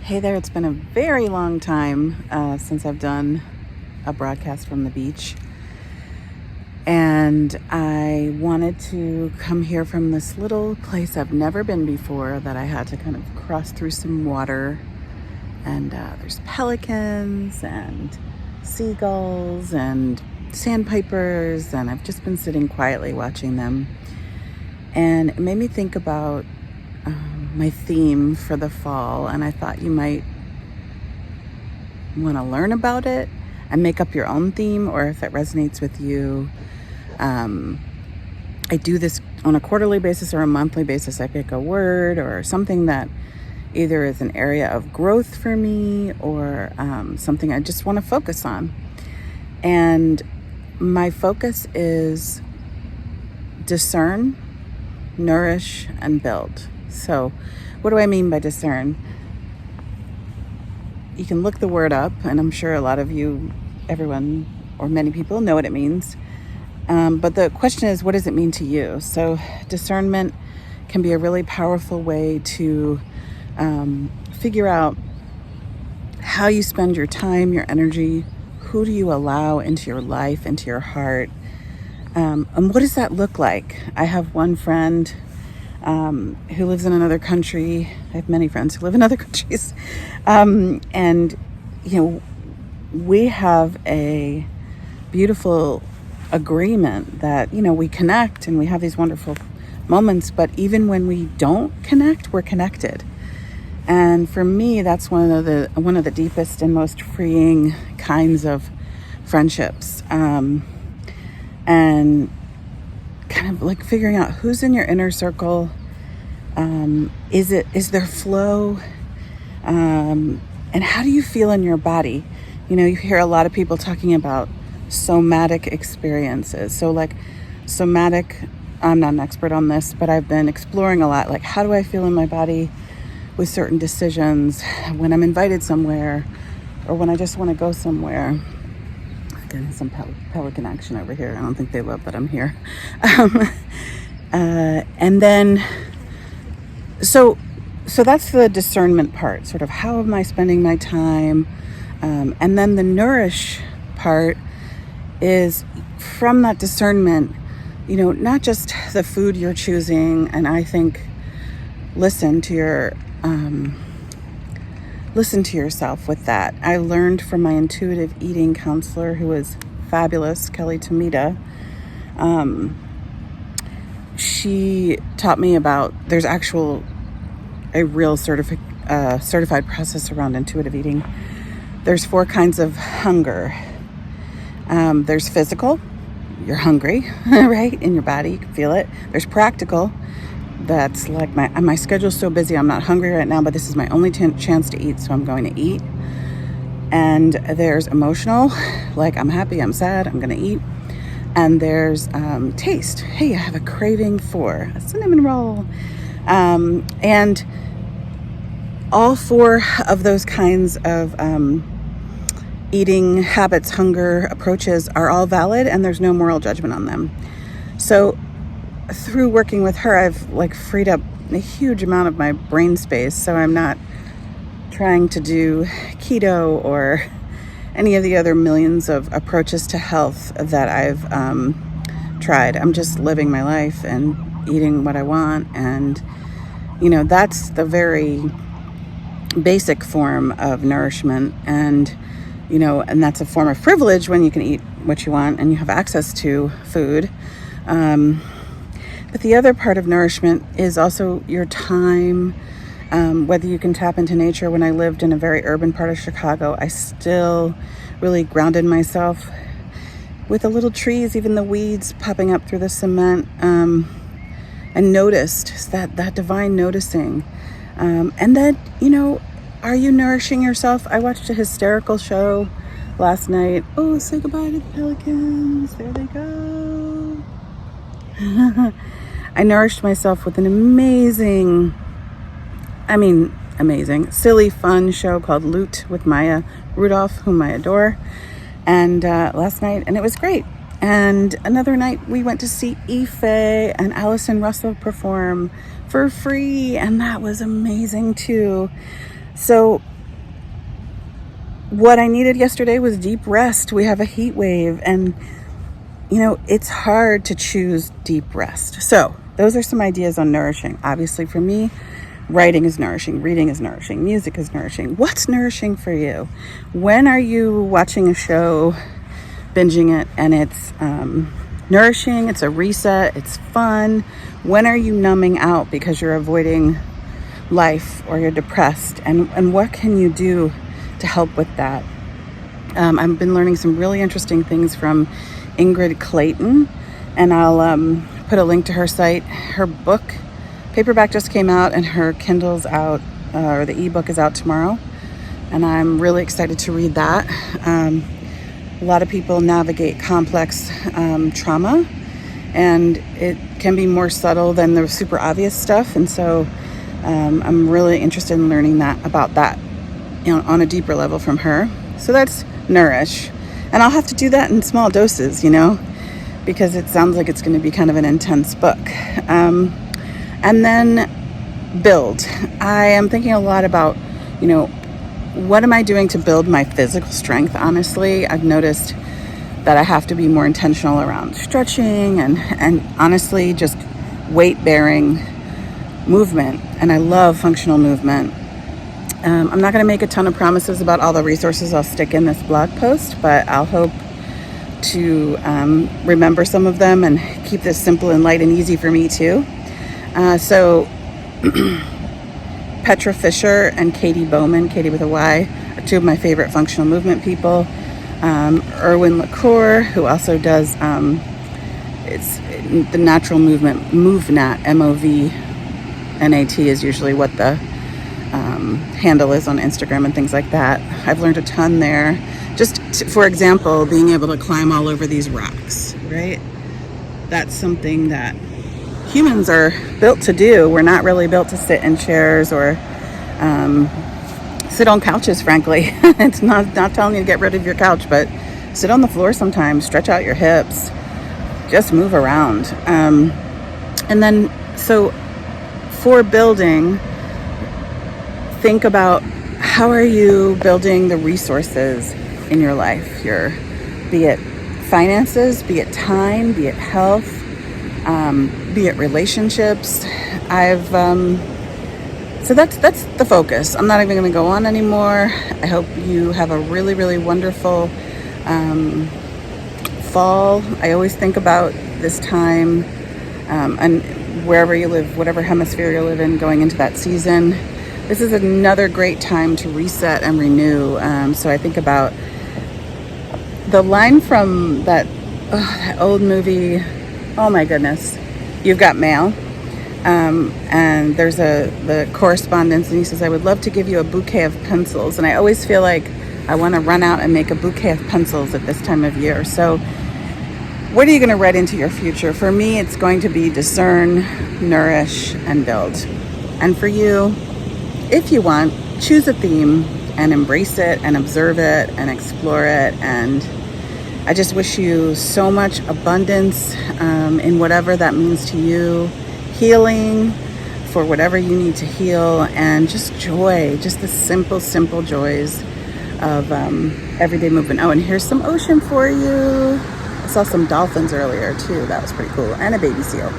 Hey there, it's been a very long time since I've done a broadcast from the beach. And I wanted to come here from this little place I've never been before that I had to kind of cross through some water. And there's pelicans and seagulls and sandpipers, and I've just been sitting quietly watching them. And it made me think about my theme for the fall, and I thought you might want to learn about it and make up your own theme, or if it resonates with you. I do this on a quarterly basis or a monthly basis. I pick a word or something that either is an area of growth for me or something I just want to focus on. And my focus is discern, nourish, and build. So what do I mean by discern? You can look the word up, and I'm sure a lot of you, everyone, or many people know what it means. But the question is, what does it mean to you? So discernment can be a really powerful way to figure out how you spend your time, your energy, who do you allow into your life, into your heart, and what does that look like? I have one friend who lives in another country. I have many friends who live in other countries. And, we have a beautiful agreement that, we connect and we have these wonderful moments, but even when we don't connect, we're connected. And for me, that's one of the deepest and most freeing kinds of friendships. And kind of like figuring out who's in your inner circle. Is there flow? And how do you feel in your body? You hear a lot of people talking about somatic experiences. So like somatic, I'm not an expert on this, but I've been exploring a lot. Like, how do I feel in my body with certain decisions when I'm invited somewhere or when I just want to go somewhere? Getting some pelican action over here. I don't think they love that I'm here. And then, so that's the discernment part, sort of how am I spending my time? And then the nourish part is from that discernment, not just the food you're choosing. And I think listen to yourself with that. I learned from my intuitive eating counselor, who was fabulous, Kelly Tomita. She taught me about, there's a real certified process around intuitive eating. There's 4 kinds of hunger. There's physical, you're hungry, right? In your body, you can feel it. There's practical. That's like my schedule's so busy, I'm not hungry right now, but this is my only chance to eat, so I'm going to eat. And there's emotional, like I'm happy, I'm sad, I'm going to eat. And there's taste. Hey, I have a craving for a cinnamon roll. And all 4 of those kinds of eating habits, hunger approaches are all valid, and there's no moral judgment on them. So through working with her, I've freed up a huge amount of my brain space. So I'm not trying to do keto or any of the other millions of approaches to health that I've tried. I'm just living my life and eating what I want. And, that's the very basic form of nourishment. And, and that's a form of privilege when you can eat what you want and you have access to food. But the other part of nourishment is also your time, whether you can tap into nature. When I lived in a very urban part of Chicago, I still really grounded myself with the little trees, even the weeds popping up through the cement, and noticed that divine noticing. And then, are you nourishing yourself? I watched a hysterical show last night. Oh, say goodbye to the pelicans. There they go. I nourished myself with an amazing, silly, fun show called Loot with Maya Rudolph, whom I adore. And last night, and it was great. And another night we went to see Ife and Allison Russell perform for free, and that was amazing too. So what I needed yesterday was deep rest. We have a heat wave, and it's hard to choose deep rest. So those are some ideas on nourishing. Obviously for me, writing is nourishing, reading is nourishing, music is nourishing. What's nourishing for you? When are you watching a show, binging it, and it's nourishing, it's a reset, it's fun? When are you numbing out because you're avoiding life or you're depressed? And what can you do to help with that? I've been learning some really interesting things from Ingrid Clayton, and I'll put a link to her site. Her book, paperback, just came out, and her Kindle's out, or the ebook is out tomorrow, and I'm really excited to read that. A lot of people navigate complex trauma, and it can be more subtle than the super obvious stuff, and so I'm really interested in learning about that on a deeper level from her. So that's nourish. And I'll have to do that in small doses, because it sounds like it's going to be kind of an intense book. And then build. I am thinking a lot about, what am I doing to build my physical strength? Honestly, I've noticed that I have to be more intentional around stretching and honestly just weight bearing movement. And I love functional movement. I'm not going to make a ton of promises about all the resources I'll stick in this blog post, but I'll hope to remember some of them and keep this simple and light and easy for me too. So Petra Fisher and Katie Bowman, Katie with a Y, are two of my favorite functional movement people. Erwin LaCour, who also does it's the natural movement, MoveNat, MOVNAT is usually what the handle is on Instagram and things like that. I've learned a ton there. Just for example, being able to climb all over these rocks, right? That's something that humans are built to do. We're not really built to sit in chairs or sit on couches, frankly. It's not telling you to get rid of your couch, but sit on the floor sometimes, stretch out your hips, just move around. And then, so for building, think about how are you building the resources in your life, be it finances, be it time, be it health, be it relationships. So that's the focus. I'm not even going to go on anymore. I hope you have a really, really wonderful fall. I always think about this time, and wherever you live, whatever hemisphere you live in, going into that season. This is another great time to reset and renew. So I think about the line from that old movie, oh my goodness, You've Got Mail. And there's the correspondence, and he says, I would love to give you a bouquet of pencils. And I always feel like I want to run out and make a bouquet of pencils at this time of year. So what are you going to write into your future? For me, it's going to be discern, nourish, and build. And for you, if you want, choose a theme and embrace it and observe it and explore it. And I just wish you so much abundance in whatever that means to you, healing for whatever you need to heal, and just joy, just the simple joys of everyday movement. Oh, and here's some ocean for you. I saw some dolphins earlier too. That was pretty cool. And a baby seal.